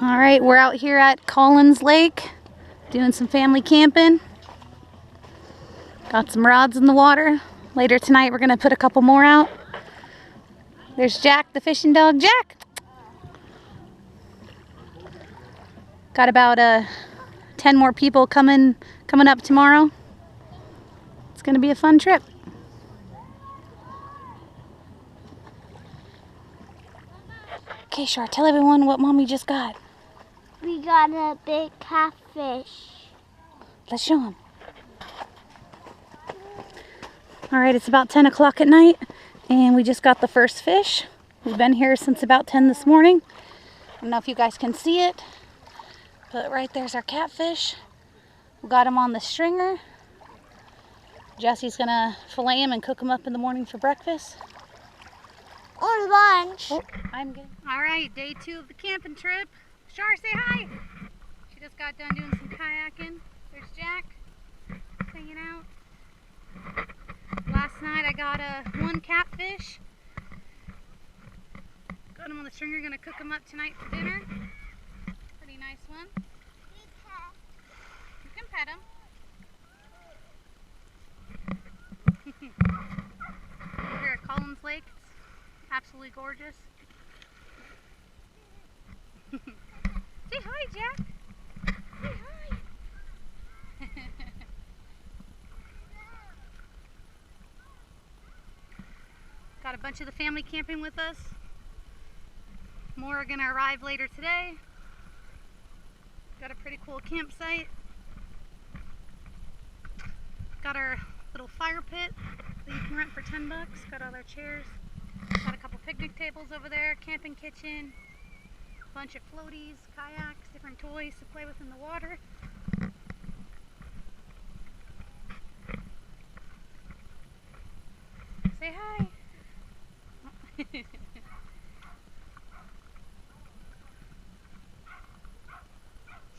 All right, we're out here at Collins Lake doing some family camping. Got some rods in the water. Later tonight we're gonna put a couple more out. There's Jack, the fishing dog. Jack! Got about 10 more people coming up tomorrow. It's gonna be a fun trip. Okay, Shar, tell everyone what Mommy just got. We got a big catfish. Let's show them. All right, it's about 10 o'clock at night, and we just got the first fish. We've been here since about 10 this morning. I don't know if you guys can see it, but right there's our catfish. We got him on the stringer. Jesse's gonna fillet him and cook him up in the morning for breakfast. Or lunch. Oh, I'm good. All right, day 2 of the camping trip. Shar, say hi. She just got done doing some kayaking. There's Jack hanging out. Last night I got one catfish. Got him on the stringer, gonna cook him up tonight for dinner. Pretty nice one. You can pet him. We're here at Collins Lake. It's absolutely gorgeous. Say hi, Jack. Say hi. Got a bunch of the family camping with us. More are gonna arrive later today. Got a pretty cool campsite. Got our little fire pit that you can rent for 10 bucks. Got all our chairs. Got a couple picnic tables over there, camping kitchen, bunch of floaties, kayaks, different toys to play with in the water. Say hi.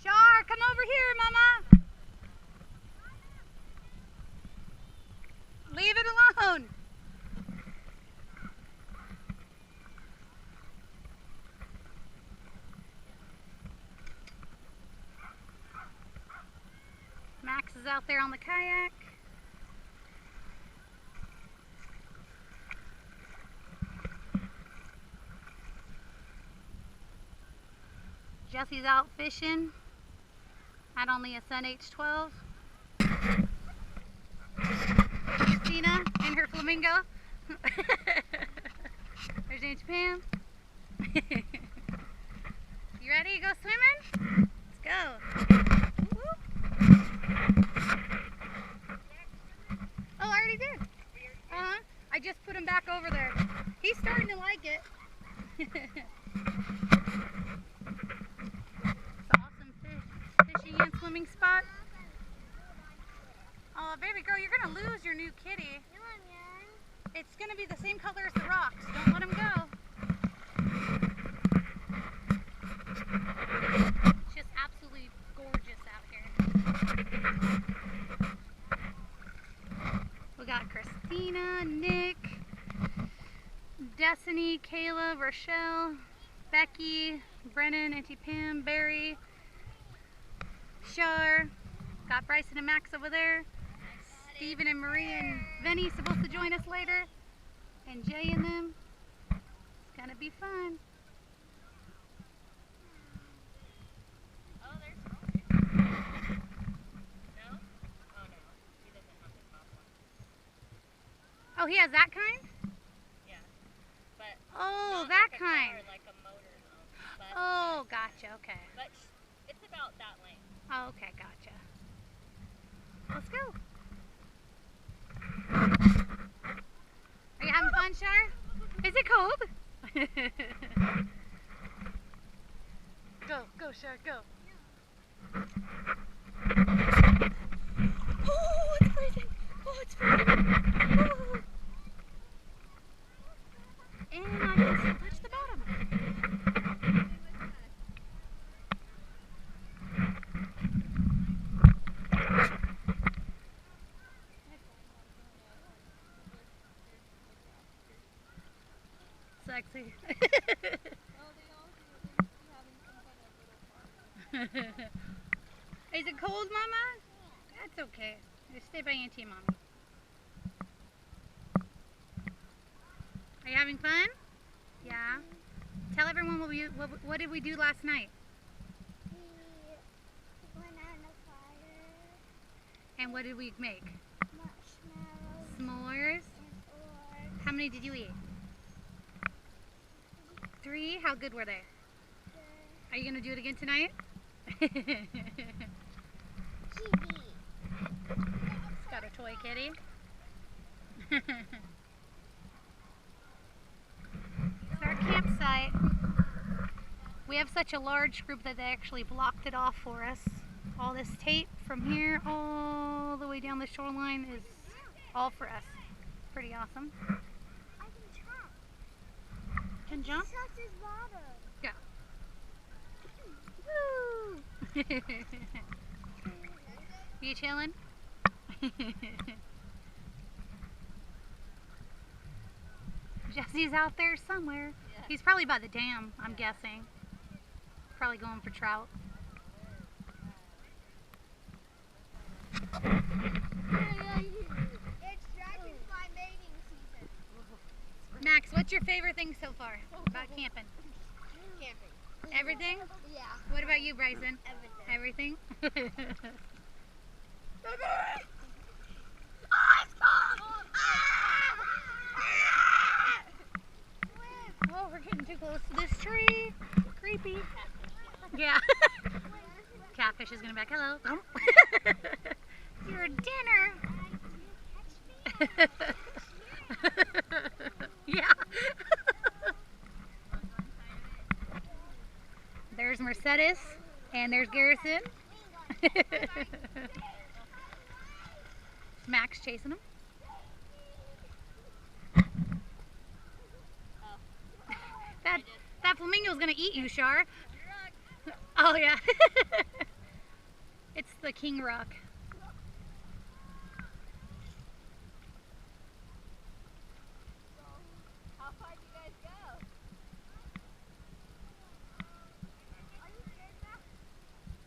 Shar, come over here, Mama. Leave it alone. Max is out there on the kayak. Jesse's out fishing at only a Sun H12. Christina and her flamingo. There's Aunt Pam. You ready to go swimming? Let's go. Oh, I already did. I just put him back over there. He's starting to like it. Fishing and swimming spot. Oh, baby girl, you're gonna lose your new kitty. It's gonna be the same color as the rocks. Don't let him go. It's just absolutely gorgeous out here. We got Christina, Nick, Destiny, Kayla, Rochelle, Becky, Brennan, Auntie Pam, Barry, Shar, got Bryson and Max over there, Steven and Marie and Vinny supposed to join us later, and Jay and them. It's gonna be fun. Oh, there's Rory. No? Oh no, he doesn't have the top one. Oh, he has that kind? Yeah, but oh, not that like kind. Car, like a motor. Oh, gotcha. Okay. But it's about that length. Oh, okay, gotcha. Let's go. Are you having fun, Shar? Is it cold? Go, Shar, go. Oh, it's freezing. Oh, it's freezing. Oh. And I can still touch the bottom. Sexy. Is it cold, Mama? That's okay. Just stay by Auntie and Mommy. Are you having fun? Yeah. Tell everyone what did we do last night? We went on a fire, And what did we make? marshmallows, S'mores. and orange. How many did you eat? 3? How good were they? Are you going to do it again tonight? TV. It's got a toy kitty. It's our campsite. We have such a large group that they actually blocked it off for us. All this tape from here all the way down the shoreline is all for us. Pretty awesome. I can jump. Can jump? Such as water. Yeah. Woo! You chilling? Jesse's out there somewhere. He's probably by the dam, I'm guessing. Probably going for trout. It's dragonfly mating season. Max, what's your favorite thing so far about camping? Camping. Everything? Yeah. What about you, Bryson? Everything. Everything? Oh, it's cold! Oh, we're getting too close to this tree. Creepy. Yeah. Catfish is gonna be like, hello. Your dinner. Yeah. There's Mercedes and there's Garrison. Max chasing him. That flamingo's gonna eat you, Shar. Oh yeah. It's the king rock. How far do you guys go?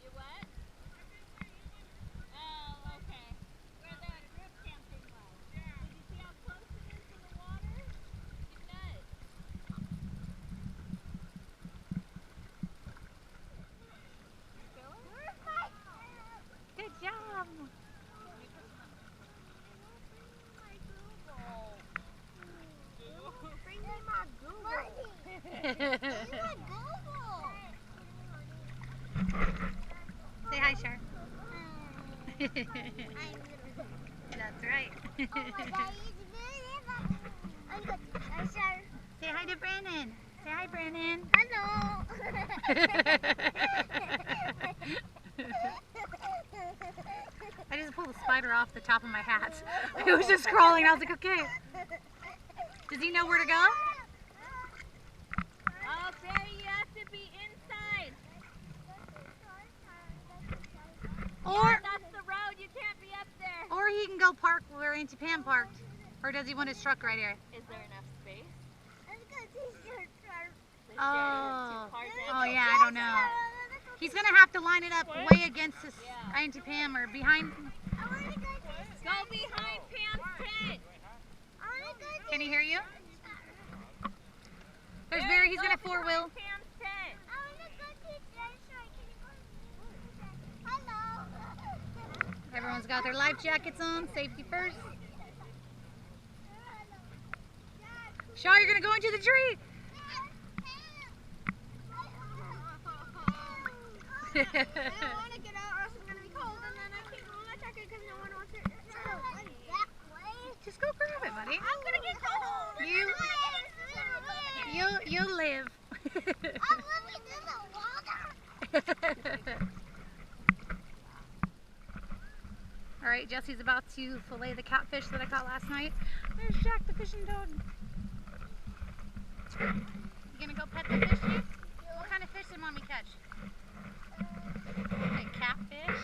You what? Oh, okay. Where the group camping was. Did you see how close it is to the water? You nuts. Good job. Bring me my Google. Say hi, Shar. That's right. Say hi to Brandon. Say hi, Brandon. Hello. I just pulled a spider off the top of my hat. It was just crawling. I was like, okay. Does he know where to go? Oh, Barry, you have to be inside. Or That's the road. You can't be up there. he can go park where Auntie Pam parked. Or does he want his truck right here? Is there enough space? Oh. Two cars in? Oh yeah, I don't know. He's gonna have to line it up way against his Auntie Pam or behind. Go behind Pam's tent. Can he hear you? There's Barry. He's gonna four wheel. Pam's tent. Everyone's got their life jackets on. Safety first. Shaw, you're gonna go into the tree. I don't want to get out or else it's going to be cold and then I can't go on my jacket because no one wants it. Just go grab it, buddy. I'm going to get cold. You live. I'm living in the water. All right, Jesse's about to fillet the catfish that I caught last night. There's Jack, the fishing dog. You gonna go pet the fish, Jake? What kind of fish did Mommy catch? A catfish.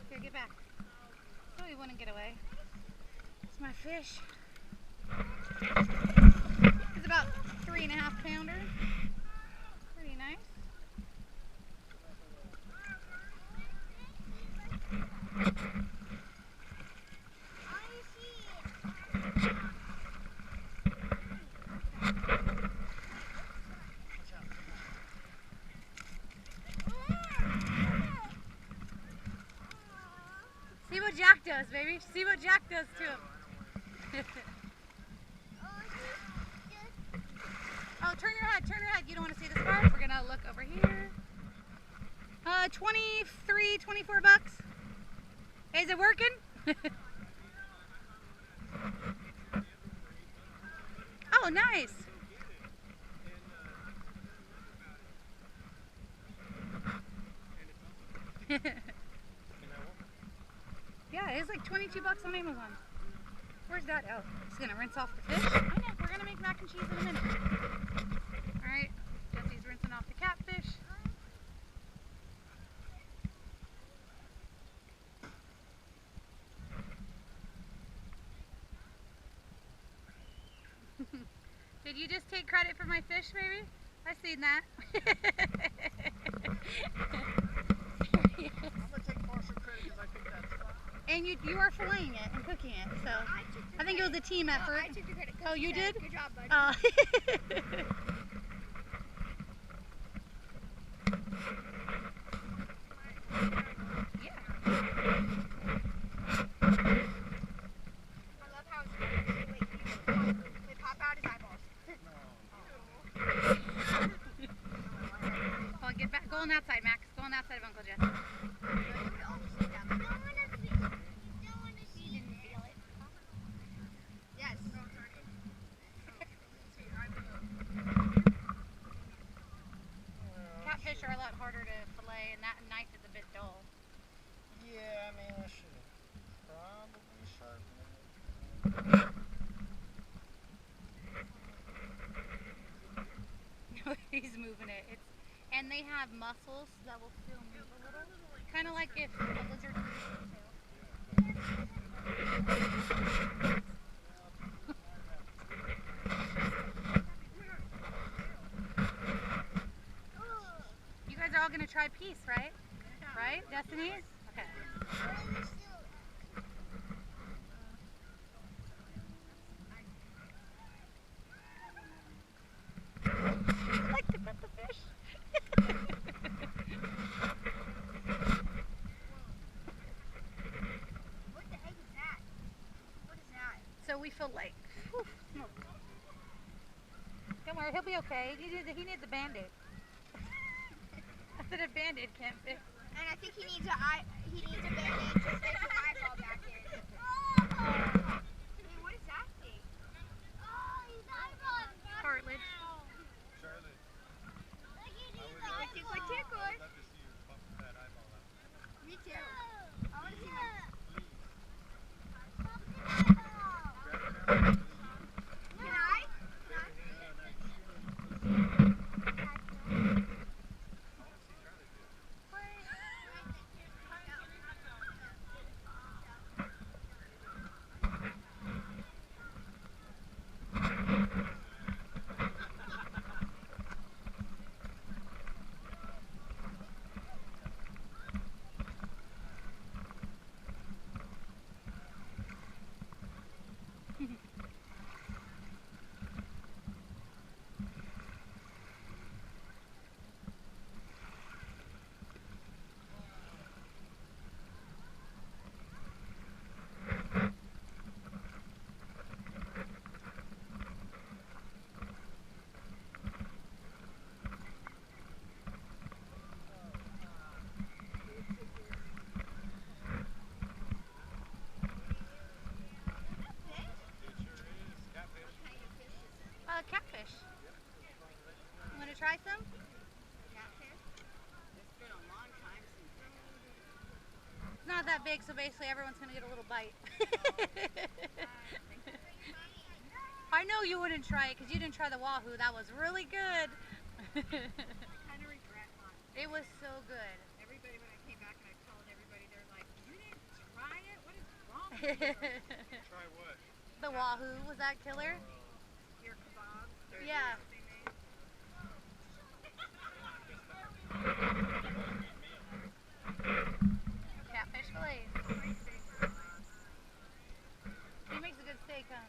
Here, get back. So he wouldn't get away. It's my fish. about 3.5 pounder. Pretty nice. See what Jack does, baby. See what Jack does to him. Oh, turn your head, turn your head. You don't want to see the scarf? We're gonna look over here. 23, 24 bucks. Is it working? Oh, nice. Yeah, it's like 22 bucks on Amazon. Where's that? Oh, he's gonna rinse off the fish. I know, we're gonna make mac and cheese in a minute. Alright, Jesse's rinsing off the catfish. Did you just take credit for my fish, baby? I seen that. I'm gonna take partial credit because I think that's fun. And you are filleting it and cooking it, so I think it was a team effort. I took the credit. Oh, you did? Good job, bud. Yeah. I love how they pop out his eyeballs. Well, get back. Go on that side, Max. Go on that side of Uncle Jesse. Yes. Catfish are a lot harder to fillet, and that knife is a bit dull. Yeah, I mean, I should probably sharpen it. He's moving it. And they have muscles that will still move a little. Kind of like if a lizard moves its tail. You guys are all going to try peace, right? Right, Destiny? Okay. I like to pet the fish. What the heck is that? What is that? So we feel like, whew, smoke. Don't worry, he'll be okay. He needs a Band-Aid. I said a Band-Aid can't fix. And I think he needs a Band-Aid to stick his eyeball back in. Hey, what is that thing? Oh, his eyeball. Cartilage. Charlotte, Like tickle. I'd love to see you pump that eyeball out. Me too. I want to see my. Grab it out. Can I? Catfish. You want to try some? It's not that big, so basically everyone's going to get a little bite. I know you wouldn't try it because you didn't try the wahoo. That was really good. kind of regret not. It was so good. Everybody, when I came back and I told everybody, they're like, you didn't try it? What is wrong with you? Try what? The wahoo, was that killer? Your kebabs. Yeah. Catfish fillets. He makes a good steak, huh?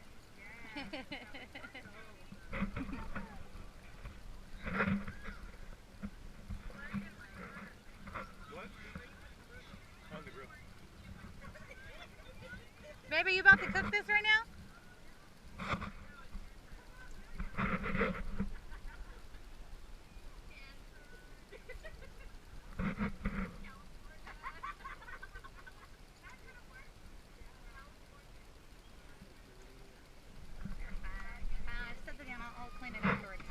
What? On the grill. Baby, you about to cook this right now? Set it down. I'll clean it afterwards.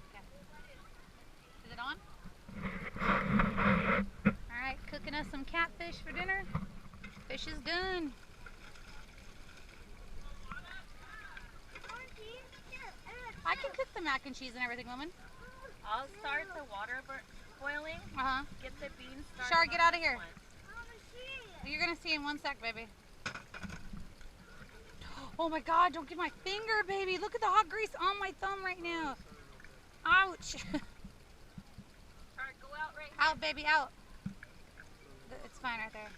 Okay. Is it on? Alright, cooking us some catfish for dinner. Fish is done. I can cook the mac and cheese and everything, woman. I'll start the water boiling. Uh-huh. Get the beans started. Shar, get on out of this here. one. You're gonna see in 1 sec, baby. Oh my God, don't get my finger, baby. Look at the hot grease on my thumb right now. Ouch. Shar, go out right Out, baby, out. It's fine right there.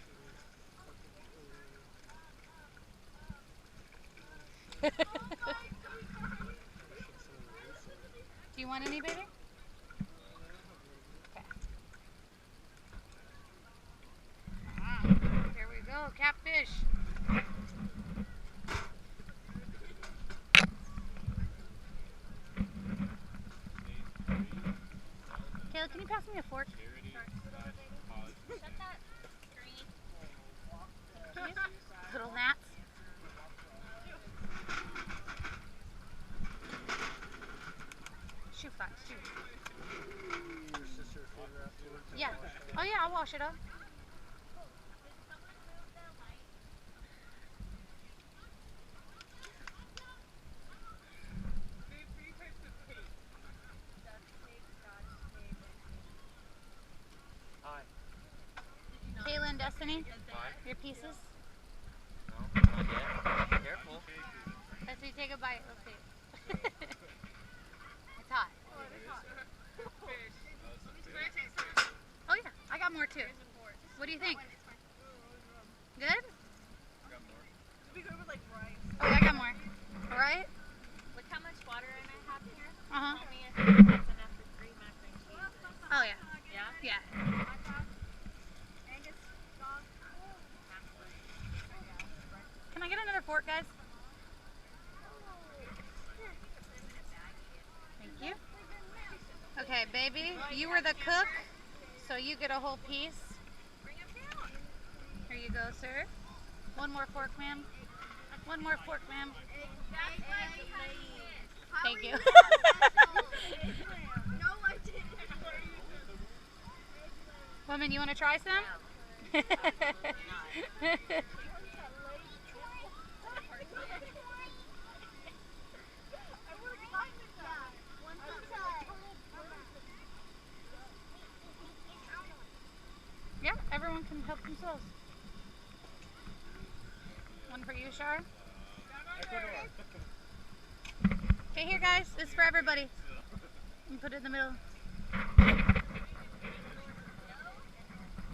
Do you want any, baby? Okay. Here we go, catfish. Kayla, can you pass me a fork? Shut that screen. Little gnats. Shoot flies, shoot. Your sister finger afterwards? Yeah. Oh yeah, I'll wash it up. Hi. Kayla and Destiny, Hi. your pieces. No, not yet. Careful. Let's see, take a bite. Let's see. It's hot. Oh yeah, I got more too. What do you think? Good? Oh yeah, I got more. All right? Look how much water I have here. Uh-huh. Tell me if that's enough for 3 mac and cheese. Oh yeah. Yeah? Yeah. Can I get another fork, guys? Thank you. Okay, baby, you were the cook, so you get a whole piece. Here you go, sir. One more fork, ma'am. One more fork, ma'am. Thank you. No, I didn't. Woman, you want to try some? Yeah, everyone can help themselves. One for you, Shar. Okay, here, guys. This is for everybody. And put it in the middle.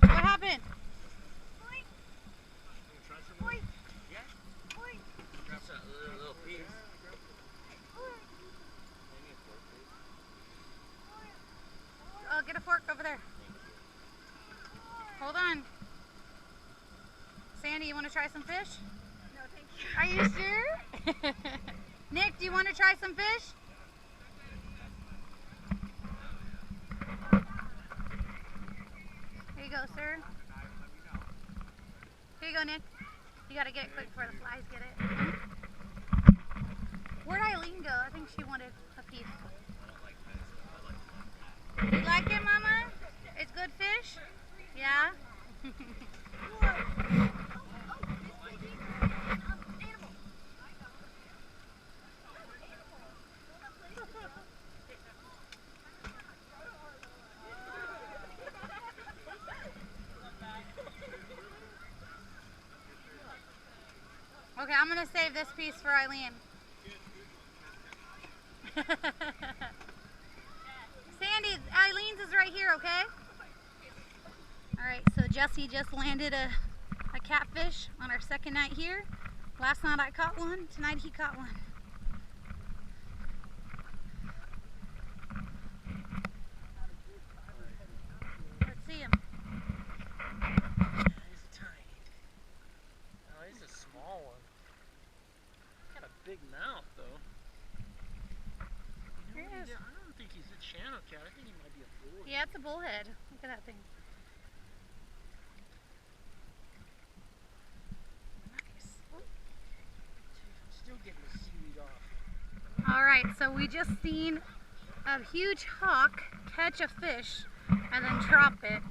What happened? That's a little piece. Get a fork over there. Hold on. Sandy, you want to try some fish? No, thank you. Are you sure? Nick, do you want to try some fish? Here you go, sir. Here you go, Nick. You gotta get it quick before the flies get it. Where'd Eileen go? I think she wanted a piece. You like it, Mama? It's good fish? Yeah? Okay, I'm gonna save this piece for Eileen. Sandy, Eileen's is right here, okay? Alright, so Jesse just landed a catfish on our second night here. Last night I caught one, tonight he caught one. Let's see him. He's tiny. Oh, he's a small one. Got a big mouth, though. Here he is. I don't think he's a channel cat. I think he might be a bull. Yeah, it's a bullhead. Look at that thing. Nice. Still getting the seaweed off. Alright, so we just seen a huge hawk catch a fish and then drop it,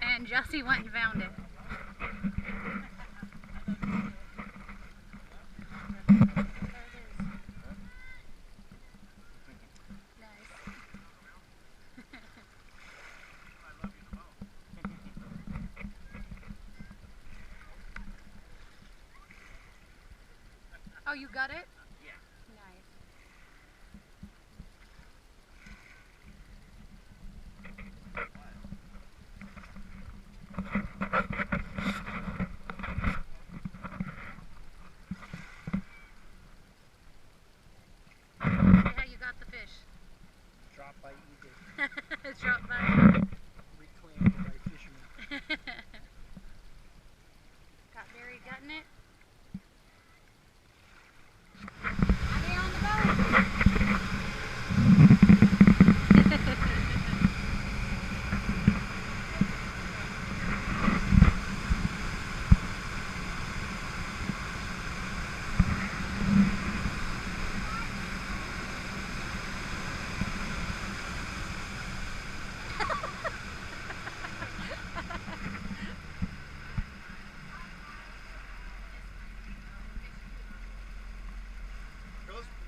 and Jesse went and found it. Oh, you got it? Yeah. Nice. Yeah, you got the fish. Dropped by EJ. It's dropped by. Reclaimed by fishermen. Got Barry gutting it.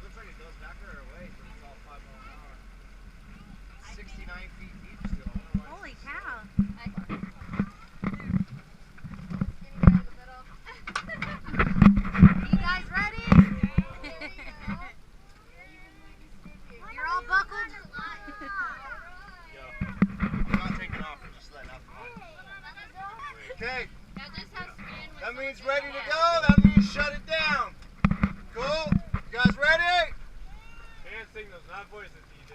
Looks like it goes backward or away, but it's all 5 miles an hour. 69 feet deep still. Holy cow. You guys ready? You're all buckled? Yeah. I'm not taking off, I'm just letting out the line. Okay, that means ready to go. That means shut it down. Cool? You guys ready? Hand signals, not voices, DJ.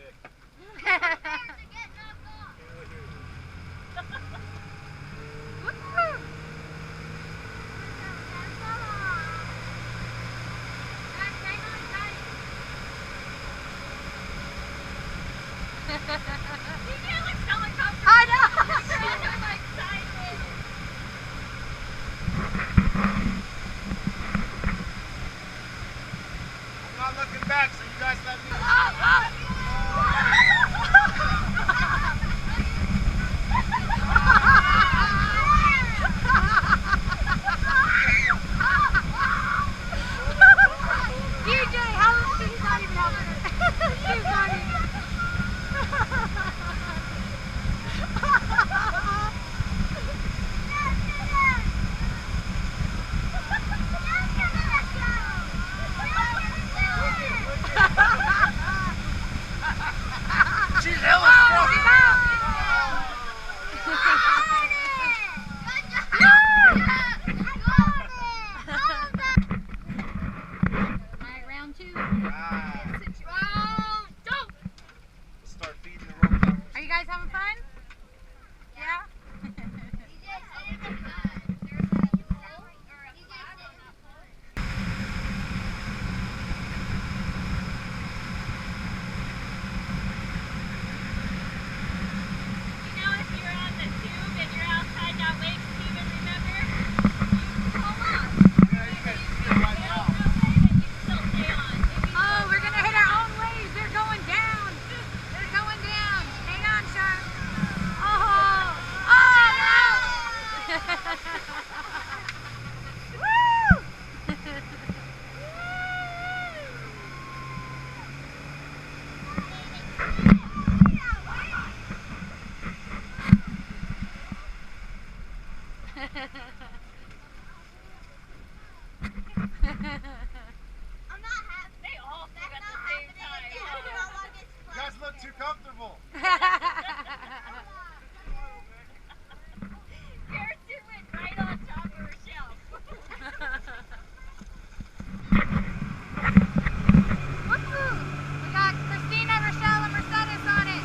I know! I'm not looking back, so you guys let me. DJ, how is she? He's not even helping her. She's not even. She's hella strong. Alright, round two. Start feeding the rope. Are you guys having fun? Yeah? You know, if you're on the tube and you're outside that wake, Steven, remember? You pull off. Yeah, you guys feel right now. Oh, we're gonna hit our own waves. They're going down. They're going down. Hang on, Shark. Oh, oh no! Woo! I'm not happy. They all That's spoke at not the same happening time. again. No one gets You guys look too comfortable. Kirsten went right on top of her shelf. Woohoo! We got Christina, Rochelle, and Mercedes on it.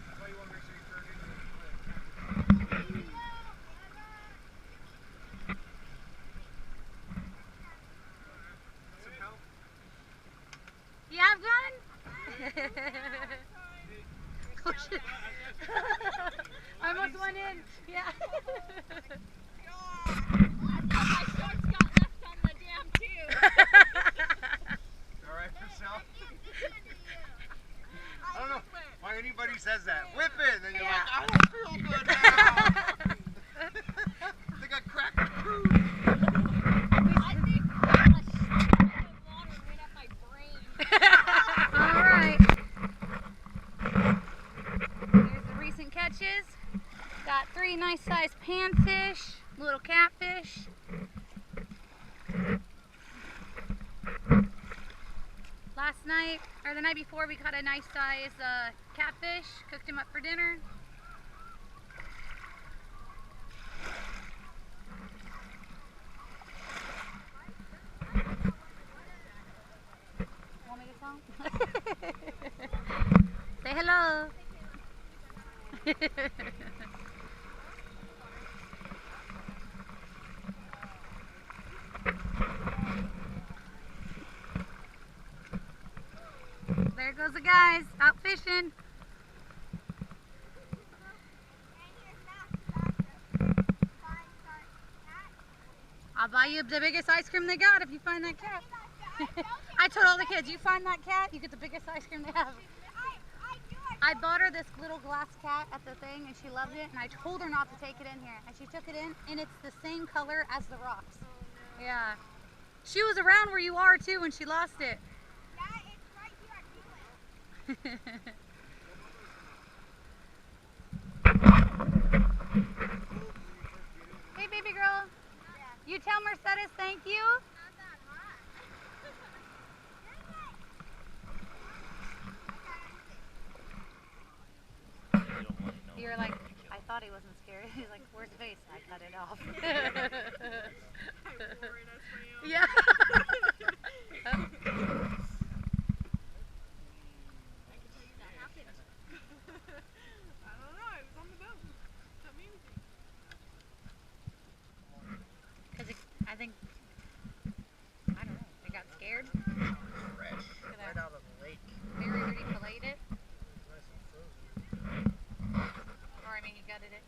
That's why you want to make sure you turn into it. Some help? You have gun? Oh, shit. I almost went in. Yeah. My shorts got left on the damn tube. All right, Michelle? I don't know why anybody says that. Whip it, and then you're like, I don't feel good now. I think I cracked the cruise. I think a shot of water went up my brain. All right. Here's the recent catches. Got 3 nice sized panfish, little catfish. Last night, or the night before, we caught a nice size catfish, cooked him up for dinner. Want me to tell 'em? Say hello. There goes the guys out fishing. I'll buy you the biggest ice cream they got if you find that cat. I told all the kids, you find that cat, you get the biggest ice cream they have. I bought her this little glass cat at the thing and she loved it, and I told her not to take it in here, and she took it in, and it's the same color as the rocks. Yeah. She was around where you are too when she lost it. Hey baby girl, you tell Mercedes thank you. You were like, I thought he wasn't scared. He's like, where's the face? I cut it off. Yeah. I think, I don't know, they got scared. Fresh. Right out of the lake. They already filleted it. Nice and frozen. Or I mean, he gutted it.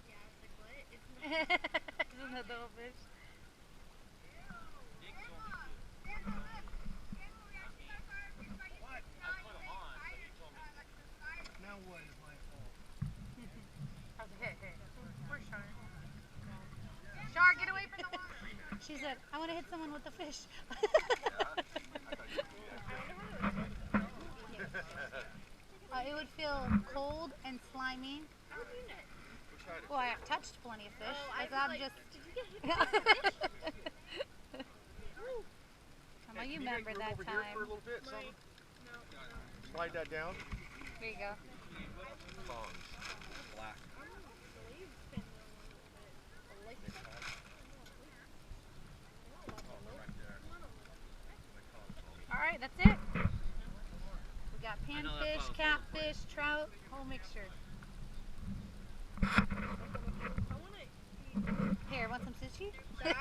Yeah, I was like, what? It's Isn't that little fish? Now what is my fault? I was like, hey, where's Char? Char, get away from the water. She said, I want to hit someone with the fish. It would feel cold and slimy. How do you know? Well, I have touched plenty of fish. Oh, I I've was like, just. did you get hit by a fish? Mama, you remember that over here time. for a little bit, son? Slide that down. There you go. Bongs. Black. catfish, trout, whole mixture. Here, want some sushi? Isn't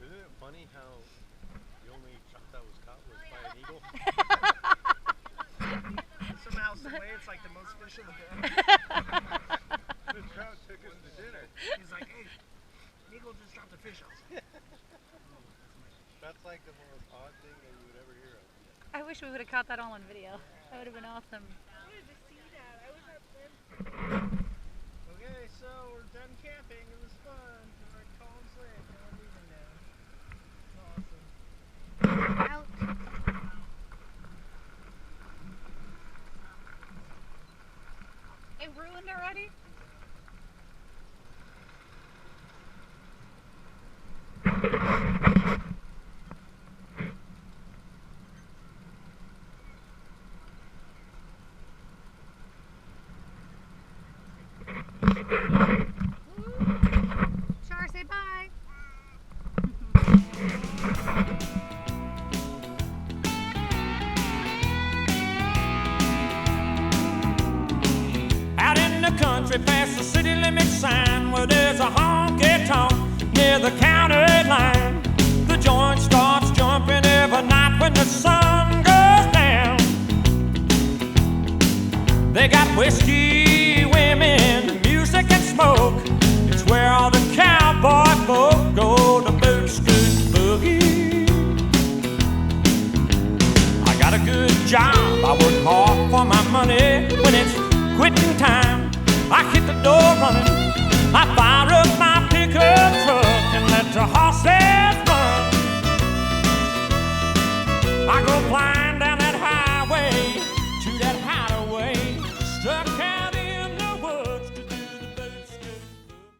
it funny how the only trout that was caught was by an eagle? Somehow, some way, it's like the most fish of the day. The trout took us to dinner. He's like, hey, eagle just dropped a fish off. That's like the most odd thing that you would ever hear of. I wish we would have caught that all on video. That would have been awesome. Okay, so we're done camping. It was fun. We're at Collins Lake. Now we're leaving now. Awesome. Out. It ruined already? Char, say bye. Out in the country past the city limit sign where there's a honky-tonk near the county line. The joint starts jumping every night when the sun goes down. They got whiskey, women, music and smoke. It's where all the cowboy folk go to boot, scoot, boogie. I got a good job, I work hard for my money. When it's quitting time, I hit the door running. I fire up my pickup truck and let the horses run. I go flying